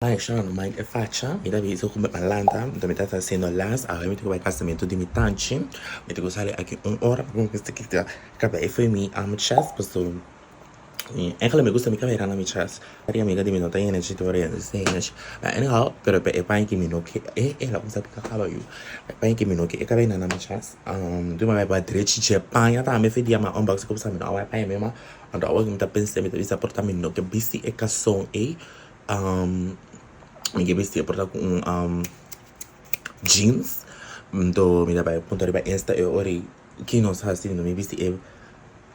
Ai, Sean, ma che faccia? Mi davi su come parlata, mi sta facendo las, mi dico vai casamento di mitanci, mi dico sale anche un'ora, con questa che cabei foi mi chest, questo eigenlijk me gusta mi cabei rana mi chest, aria amiga di minuta in ci teoria di stage, anyhow, pero pe pa anche mino che la cosa più cava io, pa anche mino che cabei nana mi chest, tu ma vai treci c'è pagna ta me fedia ma unbox come sa mi no vai pa me ma andavo mi sta pensando mi sta portando mino che bisti e casson mi vesti porta con jeans do mi daarbij punto riba Insta e ori que não está assim no me vesti e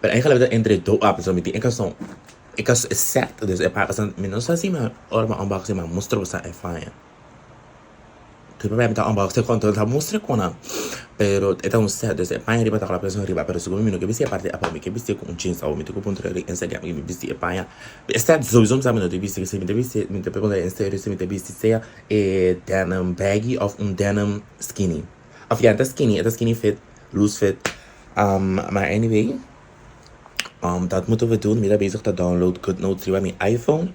maar eigenlijk entre do apps met die ik was set dus é para assim me não está assim mas ora uma unboxing mas mostra você é fine tipo vai me dar unboxing quando tá mostra quando pero é um set dus é para riba tá com a pessoa riba pero segundo me que vesti a parte a para me que vesti com jeans ou me com ponto riba Instagram me vesti é para é set sowieso sabe no vesti que se me vesti me ponto Insta se me vesti seja é denim baggy of denim skinny of ja dat skinny fit loose fit maar anyway dat moeten we doen. Ik ben bezig te download GoodNotes bij mijn iPhone.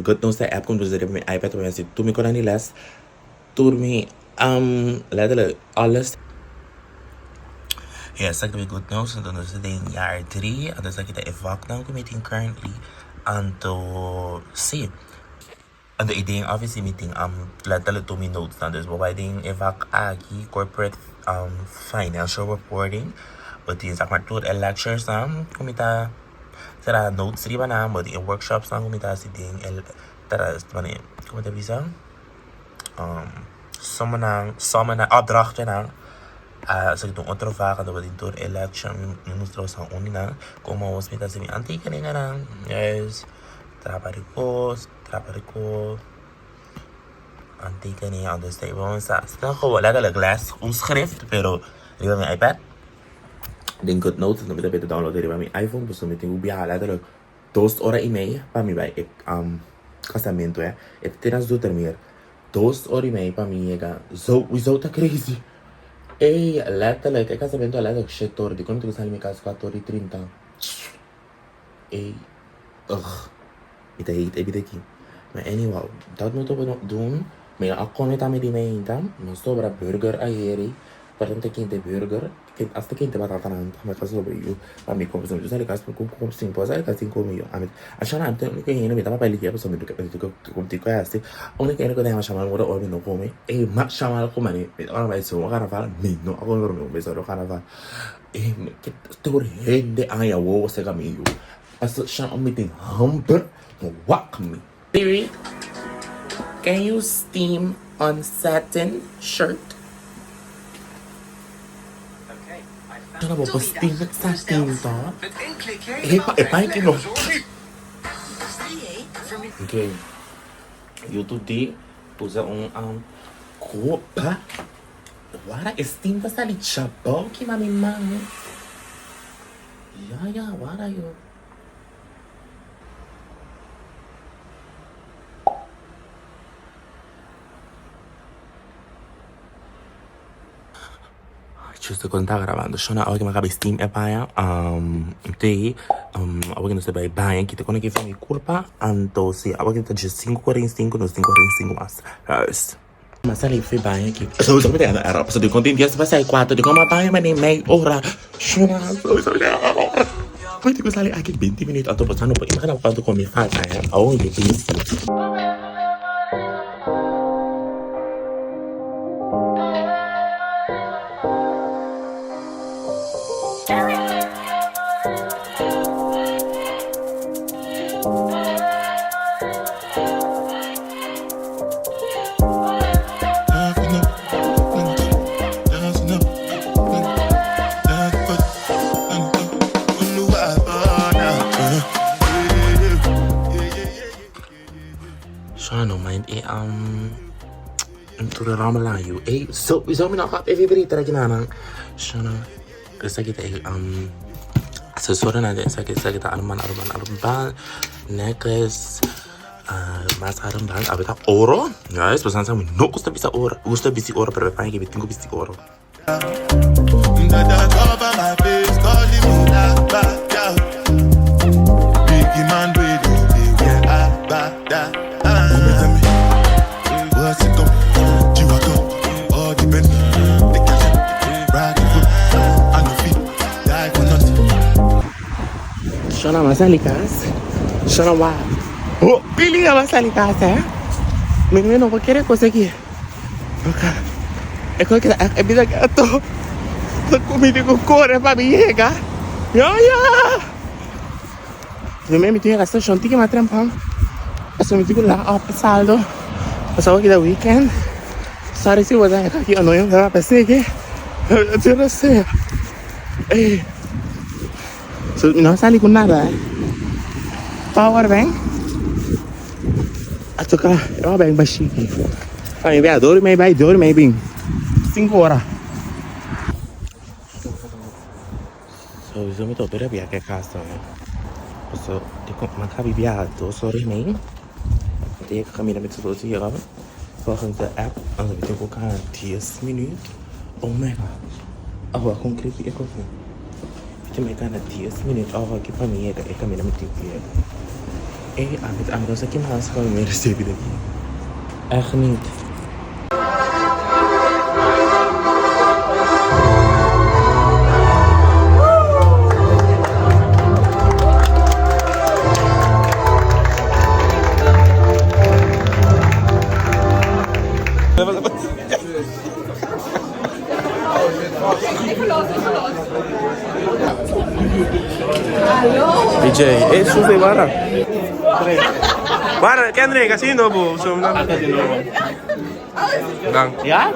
GoodNotes de app komt dus op mijn iPad. Maar toen ik kon aan die les, toen ik letterlijk alles. Ja, zeg ik bij GoodNotes. En dan is het in jaar 3. En dan zeg ik dat ik wacht nou meeting currently. En to see. En de idee obviously meeting letterlijk to mijn notes dan. Dus waarbij ding evak agi corporate financial reporting. But die zeg maar tour en lectures dan kumita sera notes riba na but in workshops dan kumita si ding el tara wanneer kumita bisa sommige opdrachten na so itong otro vaga dat we die tour en lecture nu moest trouwens aan onina como was mita si mi aantekeningen na yes trabariko aantekeningen aan de stable sa dan gewoon letterlijk les omschrift pero riba mijn iPad den GoodNotes dan beter downloaden riba mijn iPhone dus dan meting ubia letterlijk 2 horas e meia para mim vai casamento é tenas do terminar 2 horas e meia para mim chega zo tá crazy letterlijk é casamento letterlijk shit hoor die komt ik sair minha casa 4h30 ita hate ebida aqui mas anyhow dat moeten we nog doen maar ik kon niet aan me die meenta maar sobra burger ieri portanto aqui tem burger als de kind batata na maar caso sobre eu a mim como sempre sai caso com 5 posar caso 5 mil a mim achando antes que ainda me tava para ligar pessoa me do que como te conhece onde que ele quando chamar agora ou não come mas chamar como né agora vai ser o carnaval não agora não vai ser o carnaval que tô rende ai a wo se caminho as chama meeting humper walk me Siri can you steam on satin shirt Ano ba steam sa steam to? Pahingi no. Okay. YouTube di usa copa. Wala steam pa sa lichabaw ki mamimang. Ya, wala yo. Giusto quando stava gravando, sono oggi magari Steam e Baia, oggi non sei Baia, che te con che fammi colpa, anto sì, oggi sta già 5:45, non 5:45 mas. Ma sai fai Baia che so sapete era passato di contenti di passare 4 di come Baia ma nei mai ora. Sono poi ti sale anche 20 minuti, anto passano poi magari quanto come fa, oggi pensi. Shano mind to the ramalayo so me nak every berita lagi nana Shano kasi kita sesuatu nanti kita arman necklace mas armband abita oro guys pesan saya no gusta bisa oro pero pengen que tengo bisa oro Biggie man, we do, we are back. Masa likas. Sharawa. Oh, pili nga masa likas, eh? Menino, não vou querer conseguir. É que é vida que eu tô comida com cor, é pra mim chegar. Eu mesmo tenho essa chantinha mais trampão. Eu me digo lá, ó, passado. Passou aqui da weekend. Sorry se você aqui, eu não ia pensar que eu não sei. Não sai com nada. Power bank. Acho que é uma bem baixinha. Aí vai dor, mas vai dor, mas bem 5 horas. So, eu me tô para Bekkkkkkk casa. So, tenho uma cabia do sorry nem. Tenho que caminhar muito todo dia agora. Volgens de app, dan heb ik ook aan 10 minuten. Oh my god. Oh, wat kon ik ook doen? Ik heb aan 10 minuten. Oh, ik heb aan mij ik kan met die aan dat ik maar kan meer receber daqui. Echt niet. DJ, susi bara. Bara, Kendrick, casino po. So, naman casino po. Lang. Yeah?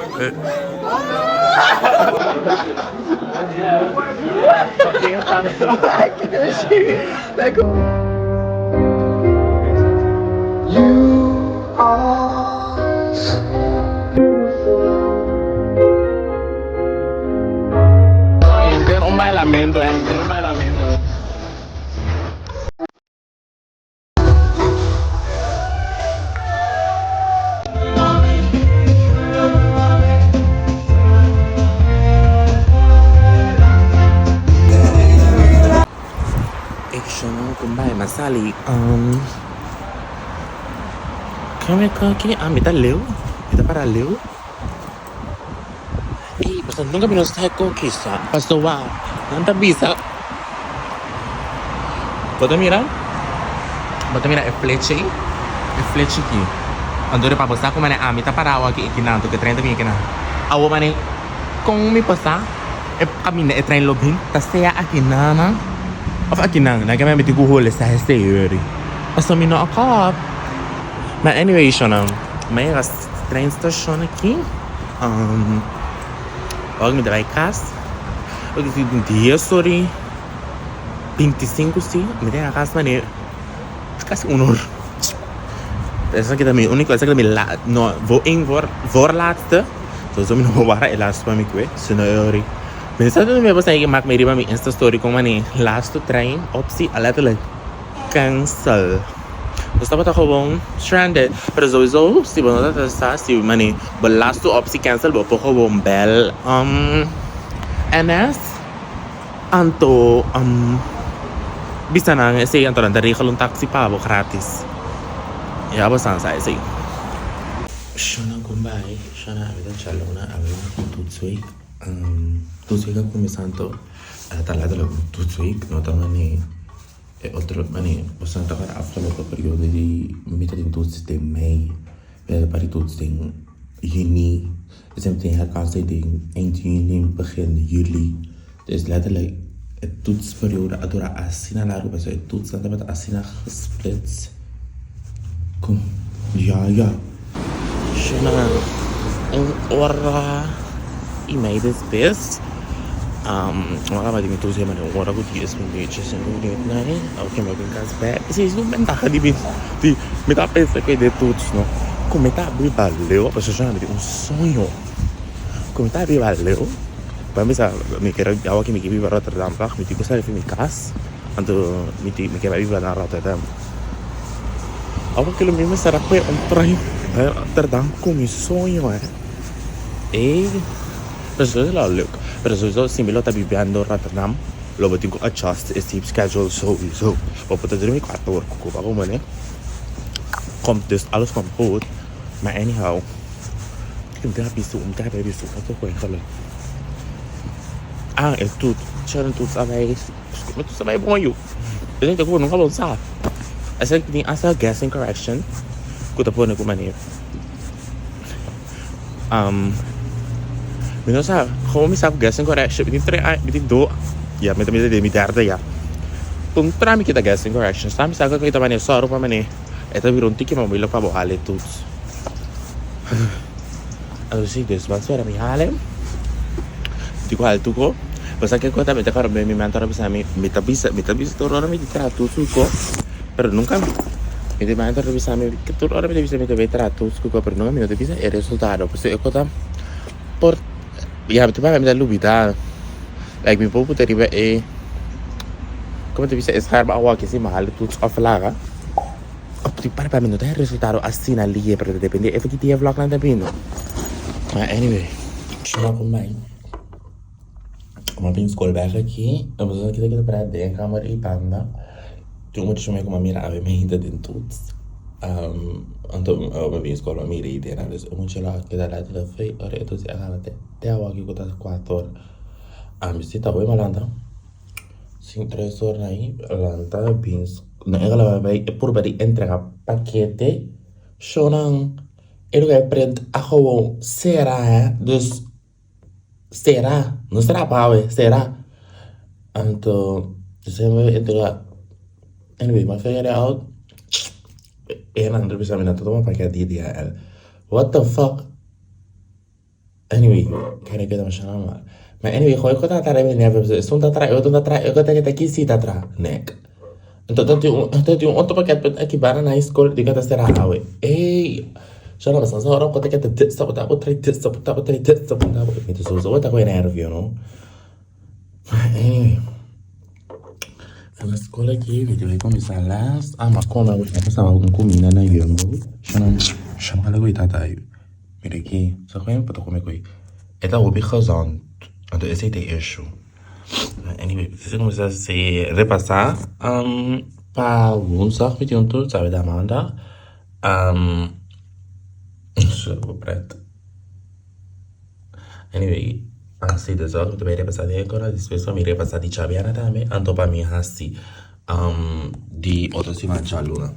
Não mais lamento, não mais lamento. Kumbay masali kami mita leu mita para leu basta nunca me nos taco kisa basta wa nanta bisa bota mira e fleche ki andore pa basta ko mane mita para wa ki ikinanto que 30 mil kina awo mane kung mi pasa e kami na e train lobin tasaya akinana of aqui não que me digo role essa receita mas também não acaba mas anyway não mas train station aqui logo me dá casa eu disse um dia sorry 25 sim me dá a casa mas quase hora essa aqui também única essa que também lá não vou em vor laatste so me não vou para el laatste para me que se não eu men sa doon may basta yung mak may riba may insta story kung mani last to train opsi letterlijk cancel. Basta ba ako bang stranded pero sowieso si ba nata sa si mani but last to opsi cancel ba po ko bang bell NS anto bisa na say anto lang dari kalong taxi pa bo gratis. Ya ba san sa say. Shona kumbay, shona avida chalona avida tutsui. Tudo que começando a talar da tudo não tá nem é outro mani você tá agora after o período de metade de tudo tem mei para tudo tem juni sempre tem a casa de juni begin juli dus letterlijk het toetsperiode adora assinalar op zo het toets dan met assina gesplitst kom ja shana ora e made this best wala ba di mito siya man wala ko di ismi beaches and do it na okay maging kas back kasi yung bentaja di me tá pensando que de tudo no como tá abrir valeu a pessoa me um sonho como tá abrir valeu para mim sa me quero eu aqui me que viver Rotterdam pra me tipo sair mi casa ando me quero viver na Rotterdam algo que lo mesmo será que trem Rotterdam como sonho pessoas lá look pessoas similar tá vivendo Rotterdam lo botin ko adjust sleep schedule so op het er 4 uur ko ba ko né komt dus alles komt goed maar anyhow ik moet daar bisu om daar bij bisu wat ook wel het doet challenge doet sabai met sabai bom Eu tenho que nunca vou sabe. Essa que tem essa guessing correction. Que eu tô pondo com maneira. Men dan sa gewoon mezelf guessing correction. Bitin do. Ja, met de derde ja. Toen trami kita guessing correction. Sami sa ka kita mane soro pa mane. Eta viron tiki ma bilo pa bo ale tuts. Allora sì, questo ma sera mi hale. Di qua al tuco. Basta che kota meta karo mi mantora bisa mi metabisa torora mi tra tuts ko. Pero nunca mi mantora bisa mi che torora mi bisa mi tra tuts ko pero nunca mi bisa il risultato. Perché kota por ya betul pak minta lubita like mi popo tadi ba como te bisa escar ba awa kasi mahal tuts of laga opti para pa minuto el resultado así na liye pero depende if kita vlog lang tapin anyway shama kumai como pin school bag aqui vamos kita para de camera e panda tu mo chama como mira ave me hinda den tuts untuk mabing sekolah miri dia nak muncul kita lihat telefon orang itu sih akan ada dia wagi kota kuator mesti tahu malanta sin 3 horas aí lanta bins na ela vai por bari entrega paquete shonan ele vai prend a gewoon será dus será não será pawe será então você vai entregar anyway mas figure out en andere bisa minat toma pakai DDL. What the fuck? Anyway, kan ik het maar maar. Maar anyway, gooi ik dat daar even neer. Stond dat daar, ik had dat kisi dat daar. Nek. En dat die auto pakket met ik bara na school, die gaat er aan. Hey. Shana mas sa ora ko take dit stop dat wat dit stop dat met zo wat ik nerve, you know. Anyway. Na escola aqui, vídeo vai começar lá. Mas como eu vou passar alguma comida na Yumbo, chama ela coitada aí. Mira aqui, só que eu não posso comer coi. É da hobby gezond. Então esse é o issue. Anyway, se começar a se repassar, para woensdag weet je onto, sabe da maandag. Zo preto. Anyway. Assim, desouro, também repassar de agora, depois eu me repassar de chaviana também, anto para mim assim, de outra semana de aluna.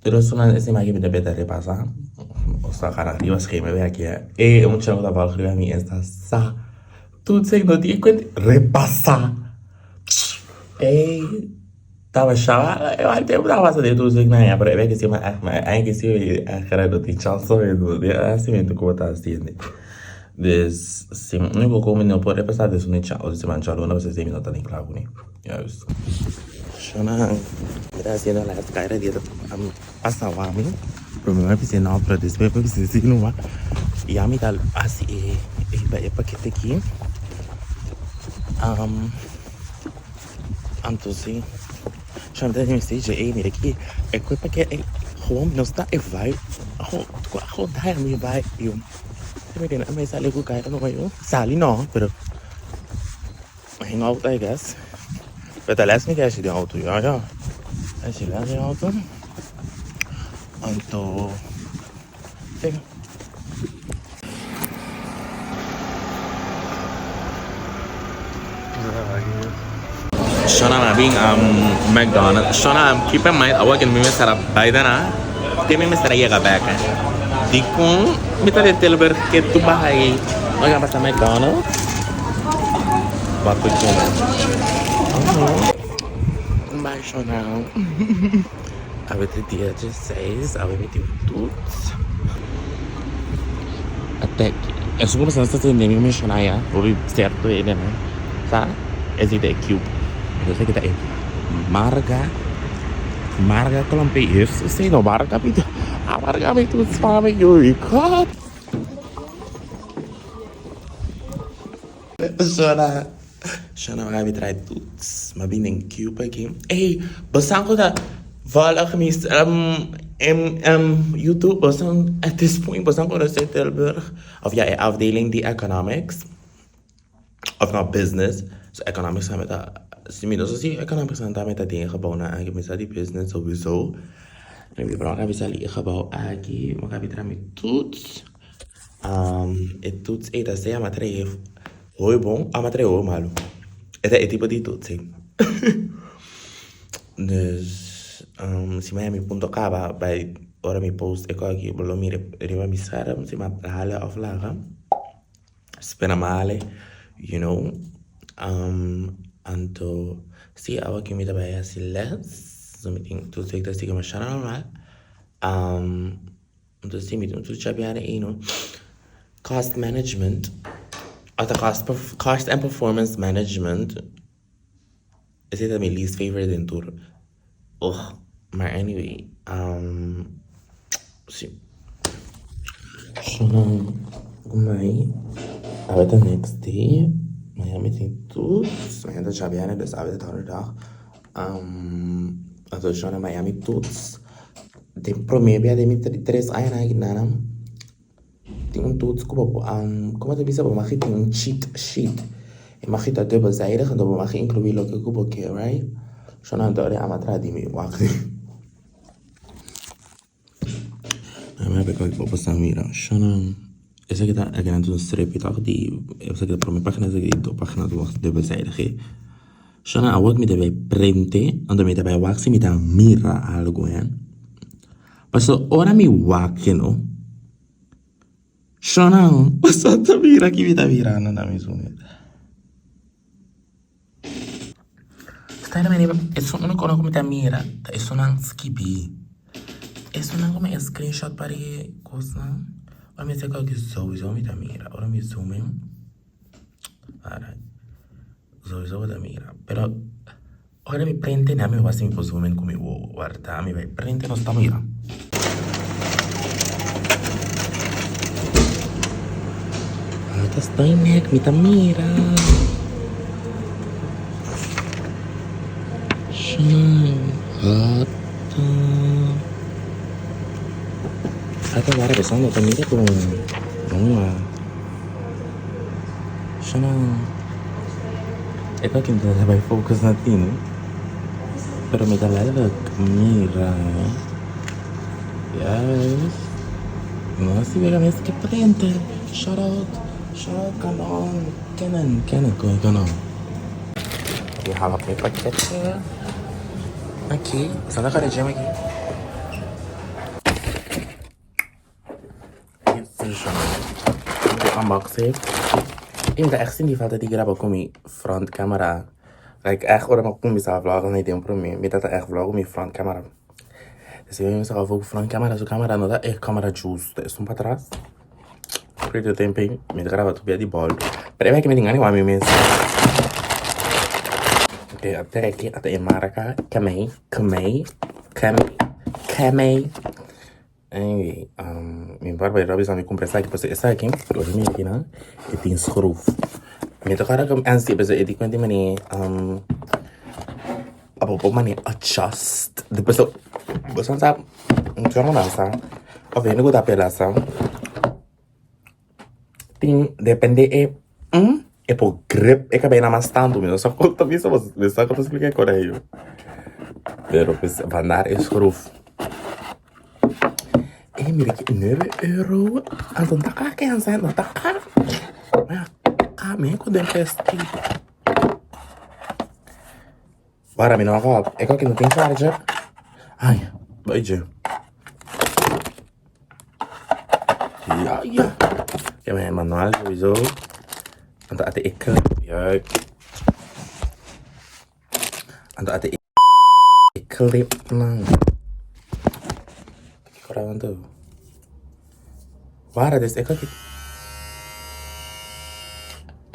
Terus na esse mais que me deve repassar, o sacar arriba esquema ve aqui é um chão da valor a mim esta sa, tudo sem no dia quando repassar, tava chava, eu até tava fazendo de tudo sem nada, para ver que se mas que se a cara do tem chance de assim mesmo como tá assim. Dus sim, nu vou comer não pode passar disso nem tchau, se mancha aluna você tem minutos nem claro nem. Yes. Shana, graças a Deus, cara dia passa o homem, problema é que não para despedir para você se não vai. E a mim tal assim é paquete aqui. Então sim. Chama de mensagem aí mira aqui, é que paquete home não está é vai. Home dá me vai eu.ไม่ได้นะไม่สาลีกูไกลต้องไปอยู่สาลีหนอpero hang out I guess pero last me que de auto ja esse lá de auto então tem Shona mabing McDonald's Shona keep in mind awak kan mimi sarap bayda na tem mimi saraya ka back di kung mita de telber que tu bahai olha para McDonald's bakit mo baixo não a ver dia 16 a ver tudo até que é só para saber se nem me chama ya vou certo ele né tá esse de cube eu sei que tá aí marga kelampe isso sei não marga itu marga itu sama yo ikut Shana vai trai tudo mas bem em cube aqui basang ko da vala gemis YouTube basang at this point basang ko na sa Tilburg of ja afdeling die economics of not business so economics sa meta Similos assim, economics aan daarmee dat dingen gebouwd na eigenlijk met die business sowieso. En we brengen we zal hier gebouw eigenlijk, maar we hebben met toets. Het toets dat zij amatrei hoi bom, amatrei hoi malu. Het is tipo die toets. Dus, si Miami.kk bij ora mi post eko aqui bolo mi riba mi sara si ma hale of laga spena male you know anto si awa ki mi da baya si less so mi think tu take das ma shana normal anto si mi tu chabiane cost management at the cost and performance management is it my least favorite in tour. Maar anyway, sim. Sono mai the next day. Miami tem tudo. Ainda já viene dus avete de dag. Also schon in Miami tudo. Tem promedia de mi tres anos aqui nanam. Tem tudo como te bisa mag je een cheat sheet. Je mag je dat dubbelzijdig en dan mag je incluir lo que cubo que, right? Schon aan de amatra di mi wacht. Maar heb ik ook op mira. Schon essa que tá aqui na strip toch die essa que para minha página essa que do página do wacht dubbelzijdig. Schon aan wat me daarbij printe en dan me daarbij wacht si me da mira algo en. Paso ora mi wacht, you know. Schon aan paso ta mira que me da mira na mi zoom. Stai na minha, isso não como tá mira, isso não skibi. Isso não como é screenshot para coisa. Ora me sei que sowieso me tá mira. Ora me zoom in. Alright. Sowieso da mira. Pero ora me prende na me vai me zoom in como eu guarda, me vai prende não está mira. Tá stay neck me tá mira. Ata agora pensando também que com uma chama é para quem tá vai focus na tino pero me dá leve mira yes não se vê mesmo que prende shout out Canon Canon e rala para paquete aqui só na cara de aqui unboxing. Ik moet echt zien die valt dat ik grab com mijn front camera. Like echt hoor maar kom bisa vlog niet een probleem. Met dat echt vlog met front camera. Dus eu só vou front camera, so camera não dá é câmera justa, é só para trás. Preto tempinho, me grava tu de bol. Pero é que me engane o meu mesmo. Ok, até aqui até em marca, camei. Anyway, mijn barba Robbie zal me compressar aqui, porque essa aqui, eu vim aqui, né? E tem schroef. Me tocar com ansia, mas eu digo que mani, abo mani adjust. Depois você não sabe, não tinha nada, sabe? Ou vem no da pelação. Tem depende é por grip, é que bem na mastando, mas só conta isso, mas só que eu expliquei com ele. Pero pues van dar é schroef. Mira que €9. Então tá cá quem sabe, não tá cá. Cá mesmo quando eu testei. Bora, me não acaba. É que não tem charger. Ai, vai já. Ja. Ja, mijn manual sowieso. Want dat ik ja. En dat ik clip nou. Correndo. Para desse é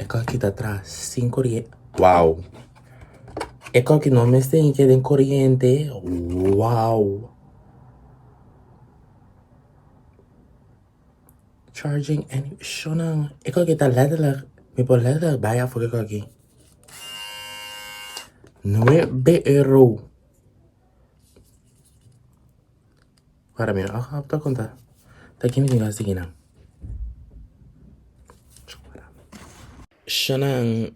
aqui tá atrás, sem corrente. Uau. É que não me tem que tem corrente. Uau. Charging and shona. É que tá letterlijk, me pode letterlijk bij af voor aqui. €9. Para mim, tá conta. Tá aqui me diga assim, não. Shana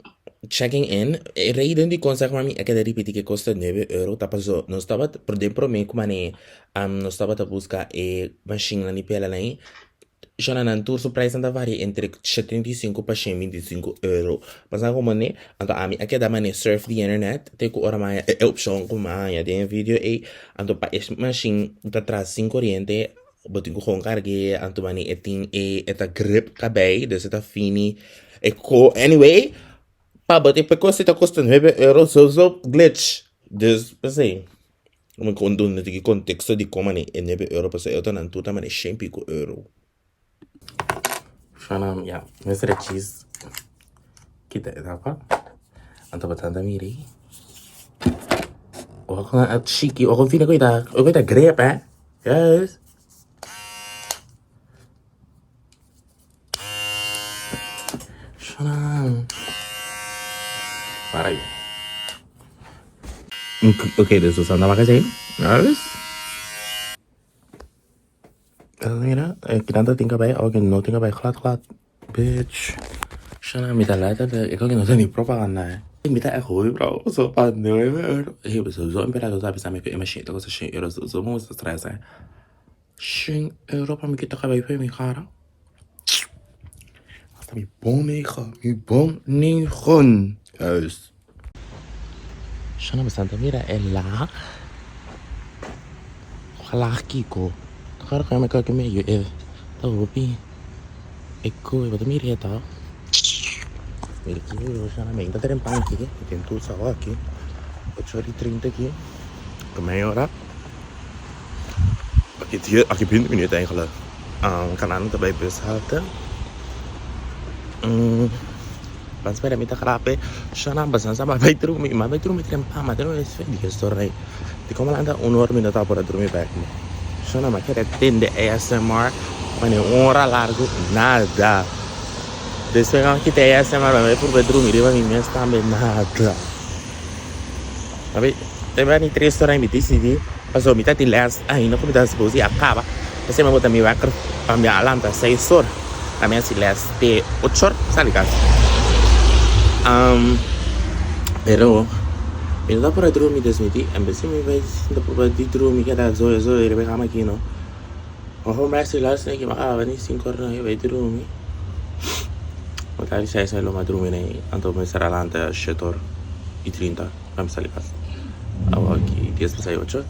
checking in. Reden die kon zeg maar ik heb repetir que custa €9. Tá passou, não estava por dentro mim como nem não estava a buscar machine na pela nem. já na tour o preço anda varia entre 35 para 125 euro. Mas como né, então a mim aqui da mané surf the internet, tem que ora mais é opção como a tem vídeo e então para este machine tá traz 5 corrente, botin ko gewoon cargue, então mané é tem é grip cabei, dus tá fini. Anyway, pá, botin para costa tá custando 9 euro, so glitch. Dus, assim, uma conduna de contexto de como é 9 euro, para eu tô na tour também é 100 euro. Shanam, ja, mesra cheese. Kita apa? Anto batanda miri. Ako na chiki, ako fina ko ita grape, eh? Yes. Shanam. Para aí. Okay, this is andava kasi. Yes. Mira, kita tinggal baik, okay, no tinggal baik, klat, bitch. Sana minta lata, ikaw ginawa ni propaganda. Minta ako, bro, so paano yun? So imperato sabi sa amin ko, imashita ko sa 100 euro, so mo sa stress, 100 euro pa mikita ka ba yung may kara? Basta may bom nihon. Yes. Sana bastante, mira, la kalaki ko. Cara kayak mereka kemeyo tahu tapi eko itu miri eta miri kilo sana me ainda terem pão aqui tem tudo só aqui 8,30 aqui kemeyo ora aqui 20 minuut eigenlijk kanan erbij bus halte pas pada minta kerape sana basan sama baik terus terem pama terus di story di como anda unor minta tahu pada dormir back Sono ma che tende ASMR, ma ne ora largo nada. Después que te ASMR, ma por bedroom mi riba mi sta me nada. Vabbè, te vai in 3 ore mi decidi, passo mi tati last, no come da sposi acaba. E se mi bota mi wakker, pa mi alanta 6 ore. La mia si last te 8 ore, sali casa. Però il dopo la drumi desmiti, e beh se mi vai dopo di drumi che da zo e rebe kama kino. Ho messi last ne che ma vani 5 ore io vai drumi. Magari sai lo ma drumi nei, tanto mi sarà l'anta shetor i 30, come sali casa. Avevo qui 10 per 6 8.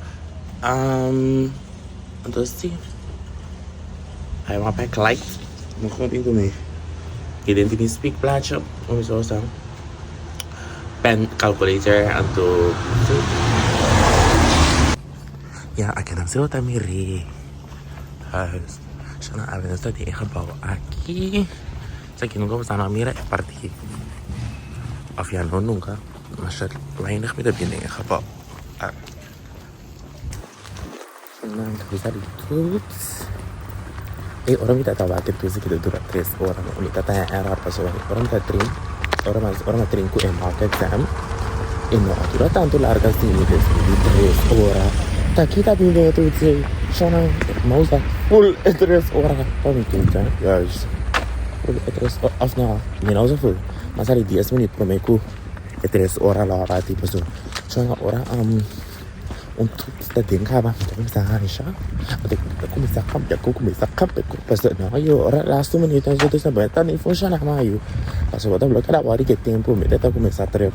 Entonces sí. Hai uma pack light. Não contigo me. Identity speak placho, come so sa. Pen calculator untuk ya akan hasil tamiri harus sana akan hasil di bawa aqui saya kira nggak sana mira parti afian nunca mas lain dah kita bini bawa sana bisa ditutup orang kita tahu akhir tuh kita dura 3 orang kita tanya error pas orang kita orang trinco e mock exam e no atura tanto larga di 3 ora ta kita bine tutti sono mausa full 3 ora poi tutto guys full 3 of no meno full ma sali 10 minuti promeco 3 ora la tipo sono ora untuk kita dengar apa kita bisa Aisyah aku bisa kamp pas no yo ora last minute aja tu sampai tadi function sama yo pas waktu belum ada wari ke tempo me data começar a trip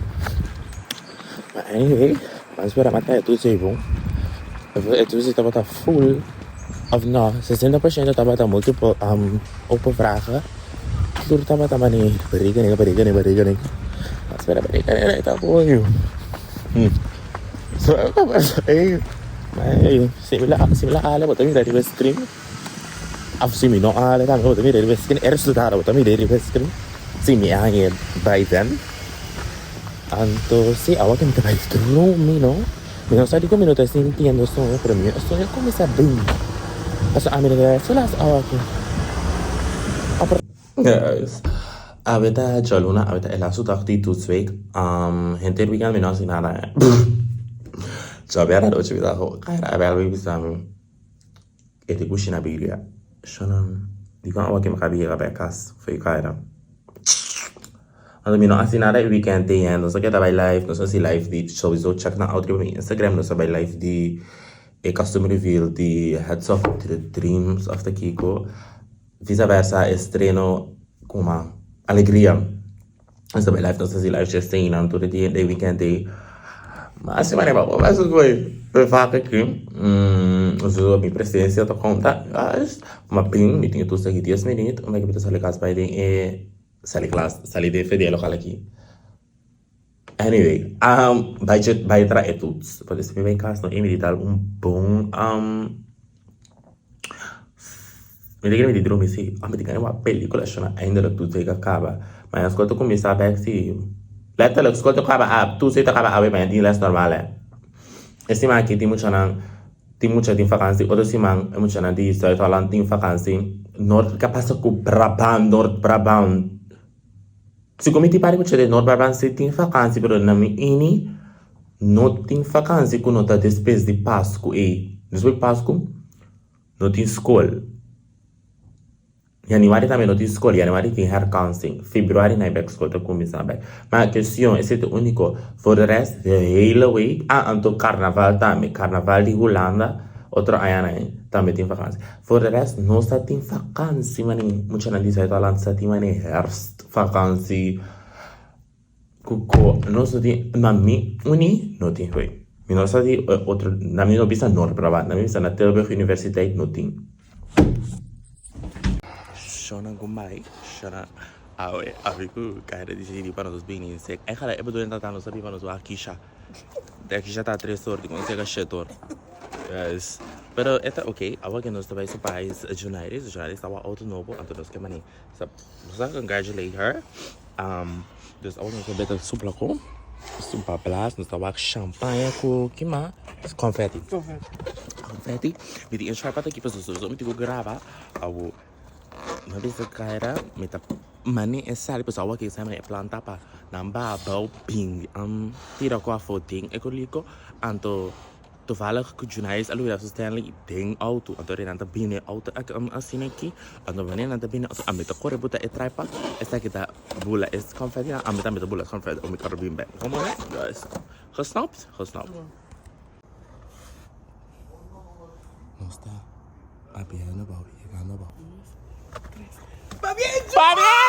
but anyway mas para mata itu sih bom itu sih tava full of no 60% tava multiple open vragen tur tava nih berikan mas para berikan itu apa yo so apa sih similar ale botar mi dari screen afsimi no ale kan botar mi dari screen resultado botar mi dari screen simi anche by them anto si awak kan kita baik terus mi no sai come minuto sentindo sono per me sto come sa bem aso america solas awak yes aveta jaluna aveta ela sutaqti tutsweek henter weekend mi no sin nada Sabiara da ocho vida ho kaira abel bi bisam eti kushina bilia shona digo awak ke makabi ga bekas foi kaira Ano assinare il weekend non so che da live, non so se live di sowieso check na outro mi Instagram, non so by live di custom reveal di heads of the dreams of the Kiko vice-versa, estreno com uma alegria. Mas também live, não sei se live já tem, não, todo dia, day weekend, day. Mas semana é bom, mas foi vaca aqui. Usou a minha presença, eu tô conta. Uma pin, me tinha tudo aqui 10 minutos, uma que eu tô saindo casa para ir, sair de feder local aqui. Anyway, vai trazer tudo. Pode ser bem caso, não é meditar bom, me diga me dormir se, me diga uma película chama ainda não tudo que acaba, mas quando começar a ver se, leta logo quando acaba, tudo se acaba a ver mas tem less normal é. Esse man aqui tem muita de vacância, outro esse man é muito de isso, eu falando tem vacância, norte capaz com Brabant, norte Brabant. Se cometi para muito de norte Brabant se tem vacância, pero na minha não tem vacância com nota depois de Páscoa e depois de Páscoa não tem escola. Januari também não tem escola, Januari tem herkansing, Februari não é back escola, começar bem. Mas a questão, esse é o único, for the rest, the hele week, então carnaval também, carnaval de Holanda, outro ano também tem vacância. For the rest, não só tem vacância, mas muita gente diz, Holanda só tem herfst, vacância, não só tem, mas não tem, não só tem, outro, na minha vista, Noord Brabant, na minha vista, na Tilburg Universiteit, não tem. Shona gumai, Shona awe, aviku cara de gente para os bem sec. É cara, é para doente tá não sabe para os Akisha. Akisha tá 3 horas, com chega chetor. Yes. Pero eta okay, awa que nós também supais jornalistas estava auto novo, então nós que mani. Sabe congratulate her. Dus awa nós beta supla com super blast, nós tava champanhe com que mais? Confetti. Me di enxerga para aqui para os me digo gravar awo não bisa kaira meta mani esali pessoal que sai planta pa namba bau ping tira com a fotinho é coliko anto tu fala que jornais alu da Stanley tem auto anto renanta bine auto assim aqui anto vane nanta bine a meta corre buta e traipa esta kita bula es confetti a meta bula confetti o meta robin bem como é guys gesnapt Nosta a piano bau piano bau Fabieta!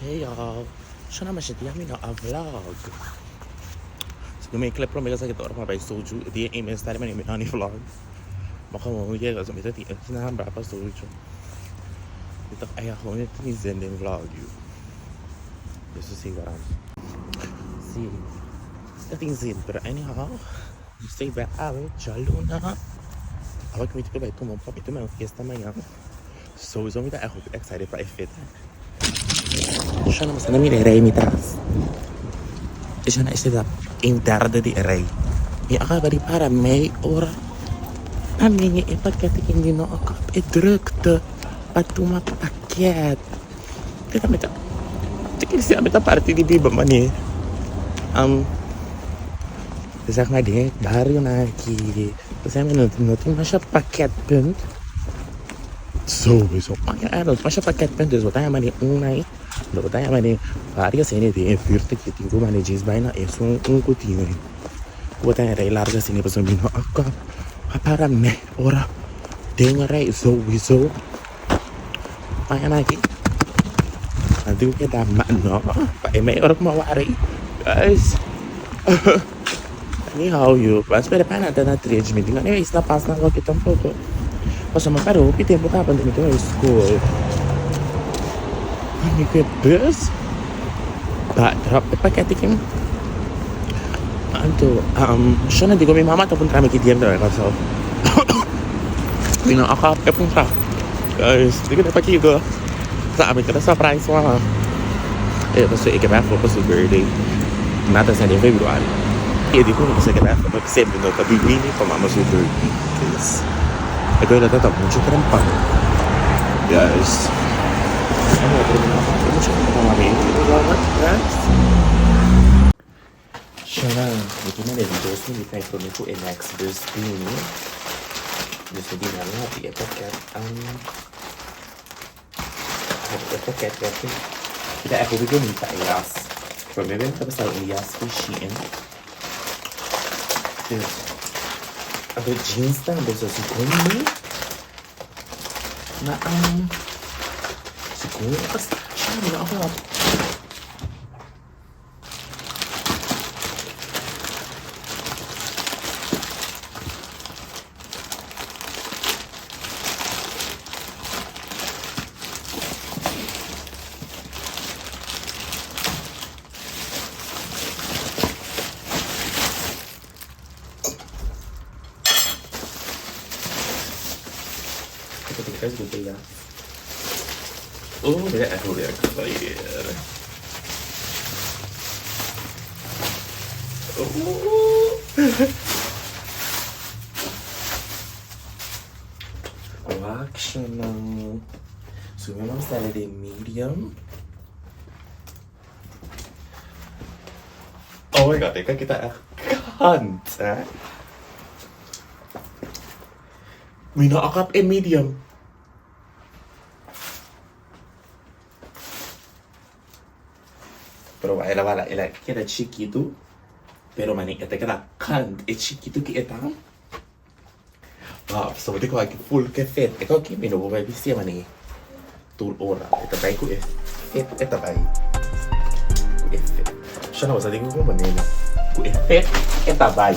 Hey y'all, show me a vlog. Eu me clip promessa que torna para soju dia em mês tarde mas não vlog mas como eu já me tati na hambra para soju então aí a rony tem zende vlog isso sim garanto sim tem zende pero anyhow sei bem jaluna agora que me tiver vai tomar um papo também uma festa amanhã so eu me tá excited para a festa já não sei na minha rei me traz já não sei interde di rei. Ja, bari para mij ora. Amini e pakket hindi no ako e drukte patuma pakket. Kita meta. Tikil siya meta party di biba mani. Zeg maar die baru naki. Saya menutin masya pakket pun. Sowieso. Maar masya pakket pun dus wat hij mani unai. Lo tanya mani varias sini di virte que tengo mani jeans vaina es un cutino. What I rei larga sini pas bino akka. Para me ora. Tengo rei sowieso. Pakai lagi. Nanti kita no. Pakai me ora mau wari. Guys. Ni how you? Mas pera pana na 3 meeting. Não está passando aqui tampouco. Posso me parar o que tempo tá para dentro da escola. Amigo bus drop pakai tikim anto sana digo mi mama ataupun kami kidiam dah kalau bina akap pun tak guys digo dapat juga sa amin kada surprise wala pasal ikut aku pasal birthday nata sa February digo pasal ikut aku sempre no tabi ini para mama super guys agora tá muito trampa guys Aqui na minha vida, eu me faz prometo é next dus ini. Dus di na lahat i-packet ang i-packet natin. Kita ako bigyan ng taiyas. Pagmebenta pa sa iyas ko shein. Ang jeans na beso si Kumi na si Kumi kasi siya na ako. Guys, good ya. Oh, dia aku dia excited. Oh. Action. So memang style dia medium. Oh my god, kan kita kanta. Mina akap medium. Pero ela queda chiquito, pero mani esta queda cant é chiquito que eta. So vou ter que aqui full que fet. É que me não vou ver se mani tur ora. Esta vai com é fet, esta vai. É fet. Já não sei como maneira. Com é fet, esta vai.